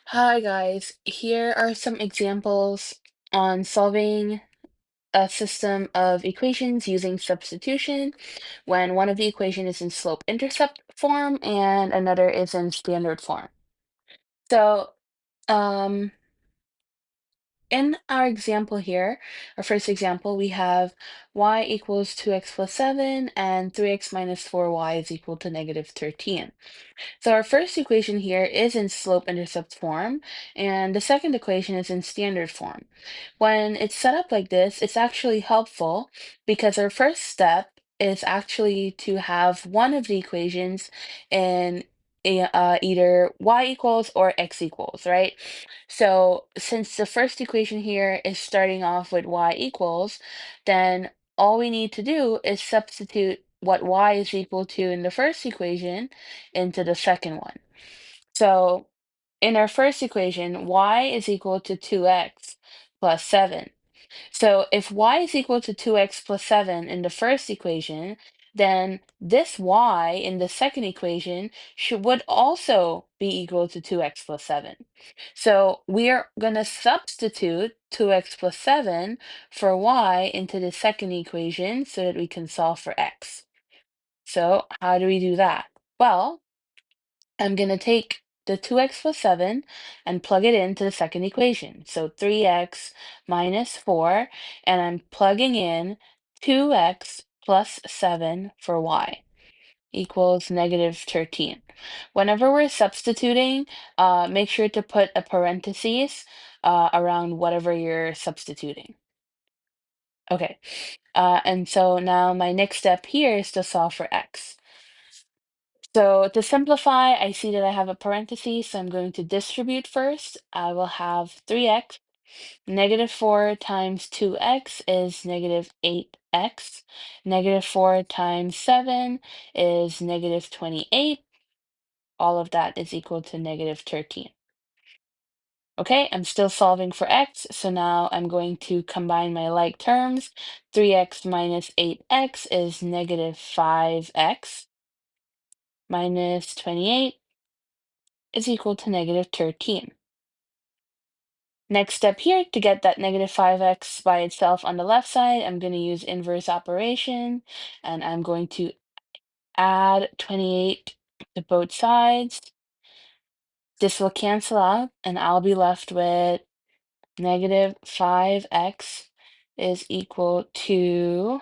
Hi guys, here are some examples on solving a system of equations using substitution when one of the equation is in slope-intercept form and another is in standard form. So, um, in our example here, our first example, we have y equals 2x plus 7 and 3x minus 4y is equal to negative 13. So our first equation here is in slope-intercept form, and the second equation is in standard form. When it's set up like this, it's actually helpful because our first step is actually to have one of the equations in either y equals or x equals, right? So since the first equation here is starting off with y equals, then all we need to do is substitute what y is equal to in the first equation into the second one. So in our first equation, y is equal to 2x plus 7. So if y is equal to 2x plus 7 in the first equation, then this y in the second equation would also be equal to 2x plus 7. So we are going to substitute 2x plus 7 for y into the second equation so that we can solve for x. So how do we do that? Well, I'm going to take the 2x plus 7 and plug it into the second equation. So 3x minus 4, and I'm plugging in 2x plus 7 for y equals negative 13. Whenever we're substituting, make sure to put a parentheses around whatever you're substituting. Okay, and so now my next step here is to solve for x. So to simplify, I see that I have a parenthesis, so I'm going to distribute first. I will have 3x. Negative 4 times 2x is negative 8x. Negative 4 times 7 is negative 28. All of that is equal to negative 13. Okay, I'm still solving for x, so now I'm going to combine my like terms. 3x minus 8x is negative 5x minus 28 is equal to negative 13. Next step here, to get that negative 5x by itself on the left side, I'm going to use inverse operation, and I'm going to add 28 to both sides. This will cancel out, and I'll be left with negative 5x is equal to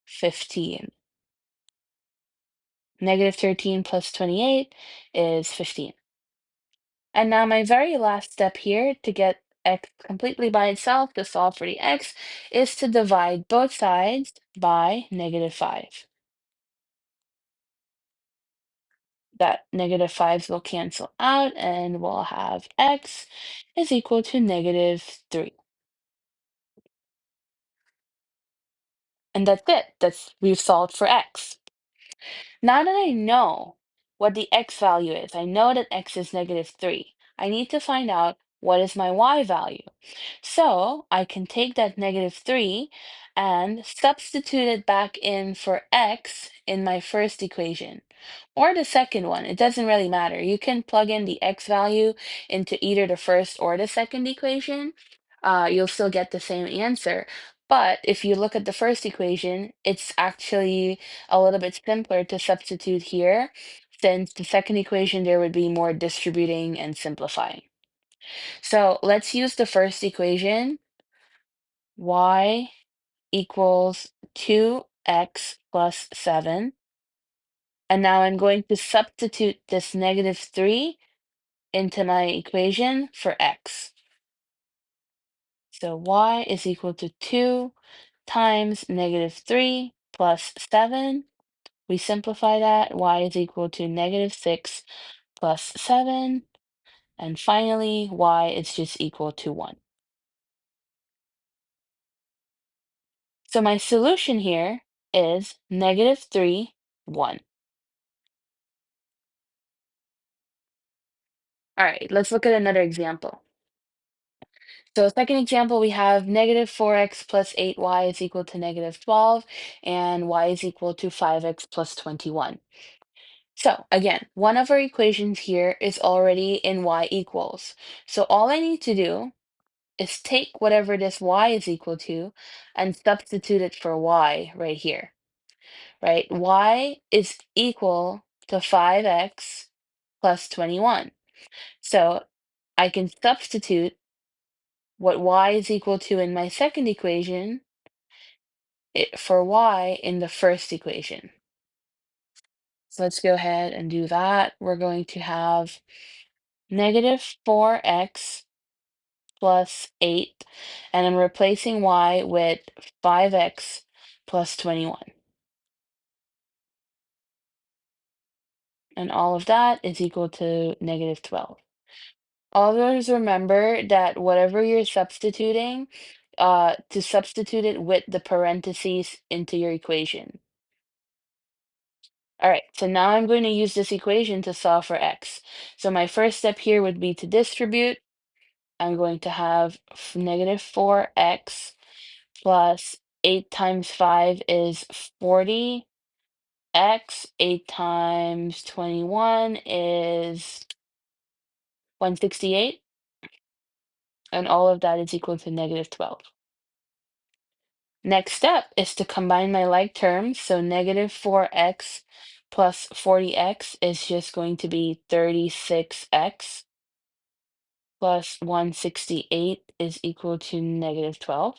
15. Negative 13 plus 28 is 15. And now my very last step here to get x completely by itself to solve for the x is to divide both sides by negative 5. That negative 5s will cancel out and we'll have x is equal to negative 3. And that's it. We've solved for x. Now that I know what the x value is, I know that x is negative 3. I need to find out what is my y value. So I can take that negative 3 and substitute it back in for x in my first equation. Or the second one, it doesn't really matter. You can plug in the x value into either the first or the second equation. You'll still get the same answer. But if you look at the first equation, it's actually a little bit simpler to substitute here, since the second equation there would be more distributing and simplifying. So let's use the first equation, y equals 2x plus 7. And now I'm going to substitute this negative 3 into my equation for x. So y is equal to 2 times negative 3 plus 7. We simplify that. Y is equal to negative 6 plus 7. And finally, y is just equal to 1. So my solution here is negative 3, 1. All right, let's look at another example. So second example, we have negative 4x plus 8y is equal to negative 12, and y is equal to 5x plus 21. So again, one of our equations here is already in y equals. So all I need to do is take whatever this y is equal to and substitute it for y right here, right? Y is equal to 5x plus 21. So I can substitute what y is equal to in my second equation for y in the first equation. So let's go ahead and do that. We're going to have negative 4x plus 8, and I'm replacing y with 5x plus 21. And all of that is equal to negative 12. Always remember that whatever you're substituting, to substitute it with the parentheses into your equation. All right, so now I'm going to use this equation to solve for x. So my first step here would be to distribute. I'm going to have negative 4x plus 8 times 5 is 40x. 8 times 21 is 168. And all of that is equal to negative 12. Next step is to combine my like terms. So negative 4x plus 40x is just going to be 36x plus 168 is equal to negative 12.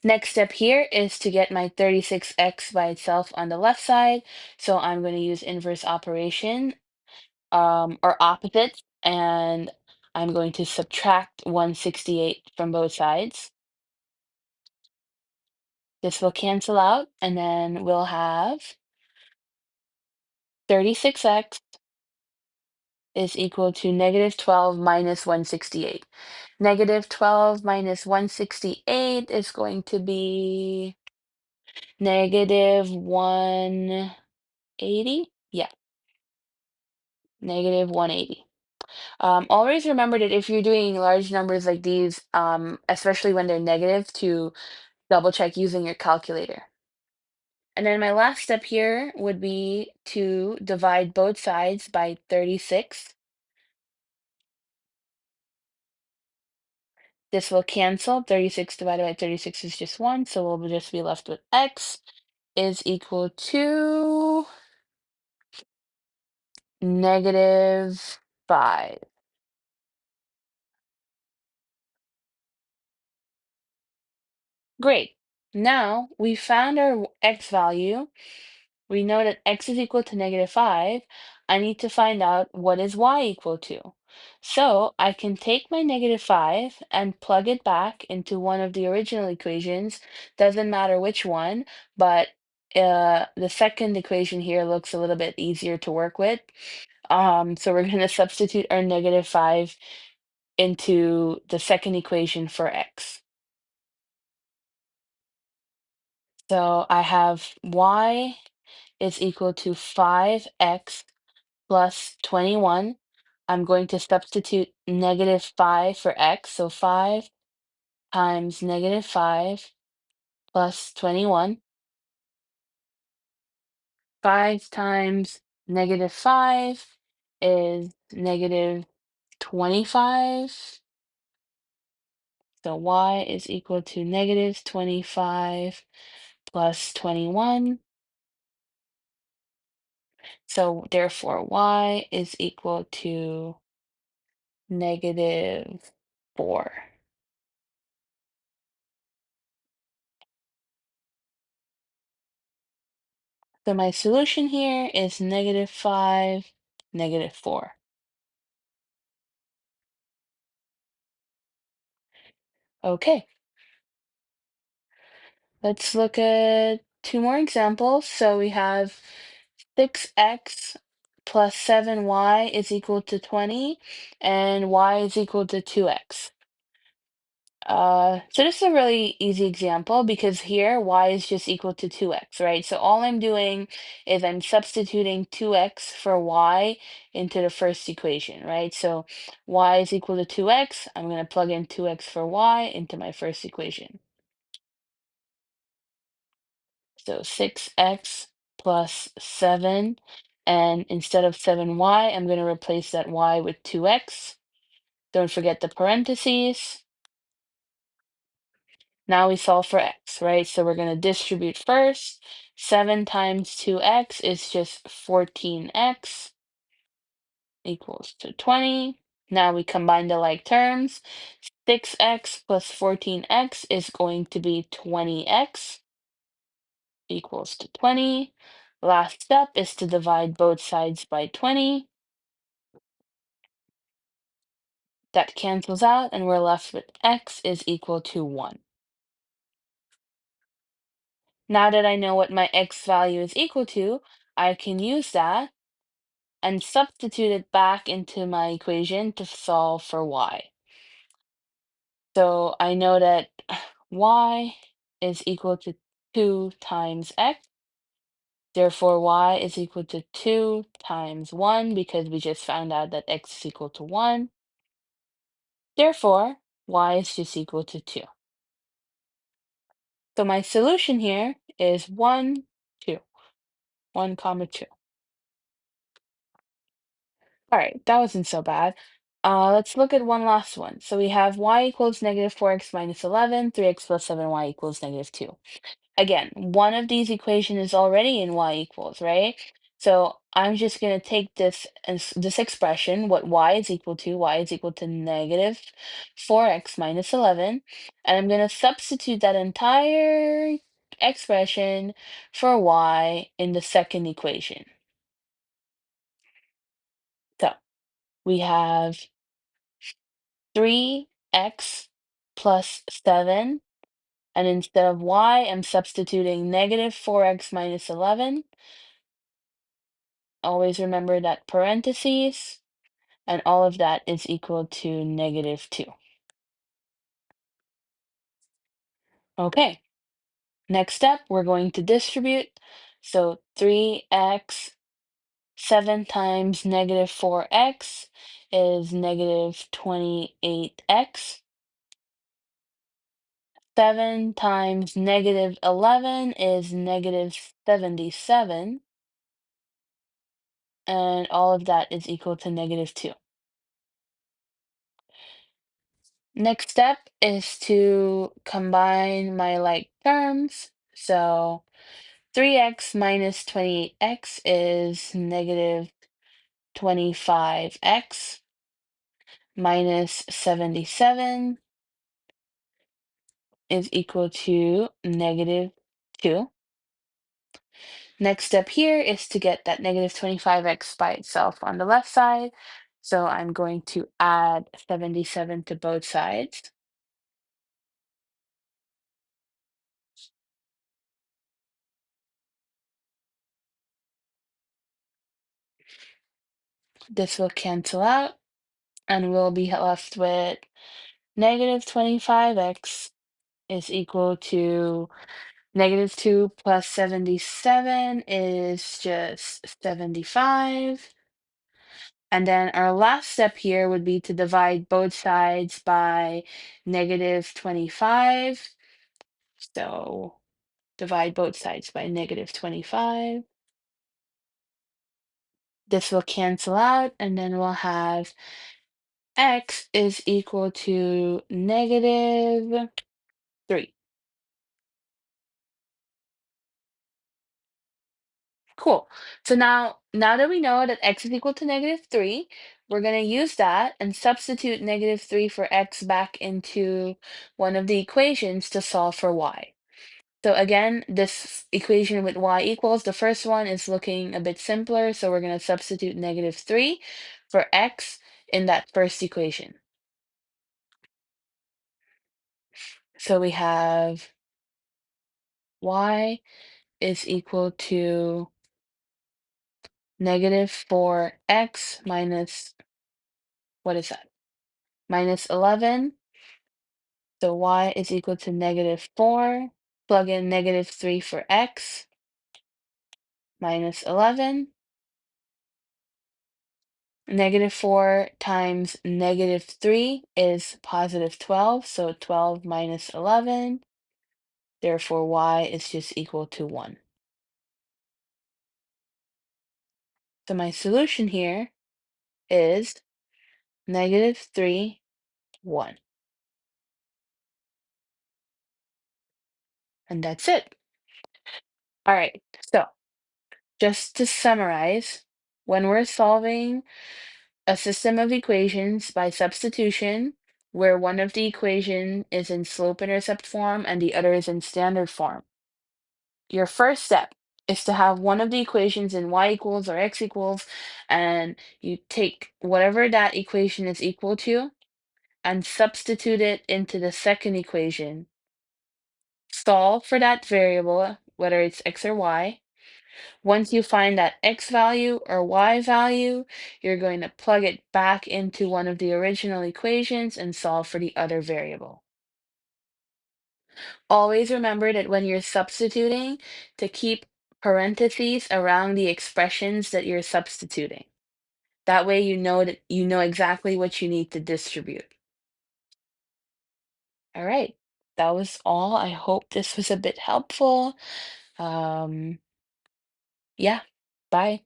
Next step here is to get my 36x by itself on the left side. So I'm going to use inverse operation, or opposites, and I'm going to subtract 168 from both sides. This will cancel out, and then we'll have 36x is equal to negative 12 minus 168. Negative 12 minus 168 is going to be negative 180. Yeah, negative 180. Always remember that if you're doing large numbers like these, especially when they're negative, to double check using your calculator. And then my last step here would be to divide both sides by 36. This will cancel. 36 divided by 36 is just 1, so we'll just be left with x is equal to negative 5. Great. Now we found our x value. We know that x is equal to negative 5. I need to find out what is y equal to. So I can take my negative 5 and plug it back into one of the original equations. Doesn't matter which one, but the second equation here looks a little bit easier to work with. So we're going to substitute our negative 5 into the second equation for x. So I have y is equal to 5x plus 21. I'm going to substitute negative 5 for x, so 5 times negative 5 plus 21. 5 times negative 5 is negative 25. So y is equal to negative 25 plus 21. So therefore y is equal to negative 4. So my solution here is negative 5, negative 4. Okay, let's look at two more examples. So we have 6x plus 7y is equal to 20, and y is equal to 2x. So this is a really easy example because here y is just equal to 2x, right? So all I'm doing is I'm substituting 2x for y into the first equation, right? So y is equal to 2x. I'm going to plug in 2x for y into my first equation. So 6x plus 7. And instead of 7y, I'm going to replace that y with 2x. Don't forget the parentheses. Now we solve for x, right? So we're going to distribute first. 7 times 2x is just 14x equals to 20. Now we combine the like terms. 6x plus 14x is going to be 20x equals to 20. Last step is to divide both sides by 20. That cancels out, and we're left with x is equal to 1. Now that I know what my x value is equal to, I can use that and substitute it back into my equation to solve for y. So I know that y is equal to 2 times x. Therefore, y is equal to 2 times 1 because we just found out that x is equal to 1. Therefore, y is just equal to 2. So my solution here is 1, 2. 1 comma 2. All right, that wasn't so bad. Let's look at one last one. So we have y equals negative 4x minus 11, 3x plus 7y equals negative 2. Again, one of these equations is already in y equals, right? So I'm just going to take this as this expression, what y is equal to negative 4x minus 11, and I'm going to substitute that entire expression for y in the second equation. So we have 3x plus 7, and instead of y, I'm substituting negative 4x minus 11. Always remember that parentheses, and all of that is equal to negative 2. Okay, next step, we're going to distribute. So 3x, 7 times negative 4x is negative 28x. 7 times negative 11 is negative 77. And all of that is equal to negative 2. Next step is to combine my like terms. So 3x minus 28x is negative 25x minus 77 is equal to negative 2. Next step here is to get that negative 25x by itself on the left side. So I'm going to add 77 to both sides. This will cancel out, and we'll be left with negative 25x is equal to negative 2 plus 77 is just 75. And then our last step here would be to divide both sides by negative 25. So divide both sides by negative 25. This will cancel out, and then we'll have x is equal to negative 3. Cool. So now that we know that x is equal to negative 3, we're going to use that and substitute negative 3 for x back into one of the equations to solve for y. So again, this equation with y equals, the first one is looking a bit simpler, so we're going to substitute negative 3 for x in that first equation. So we have y is equal to negative 4x minus, what is that? Minus 11. So y is equal to negative 4. Plug in negative 3 for x. Minus 11. Negative 4 times negative 3 is positive 12. So 12 minus 11. Therefore, y is just equal to 1. So my solution here is -3, 1. And that's it. All right, so just to summarize, when we're solving a system of equations by substitution, where one of the equation is in slope-intercept form and the other is in standard form, your first step is to have one of the equations in y equals or x equals, and you take whatever that equation is equal to and substitute it into the second equation. Solve for that variable, whether it's x or y. Once you find that x value or y value, you're going to plug it back into one of the original equations and solve for the other variable. Always remember that when you're substituting, to keep parentheses around the expressions that you're substituting. That way you know that you know exactly what you need to distribute. All right, that was all. I hope this was a bit helpful. Um, yeah, bye.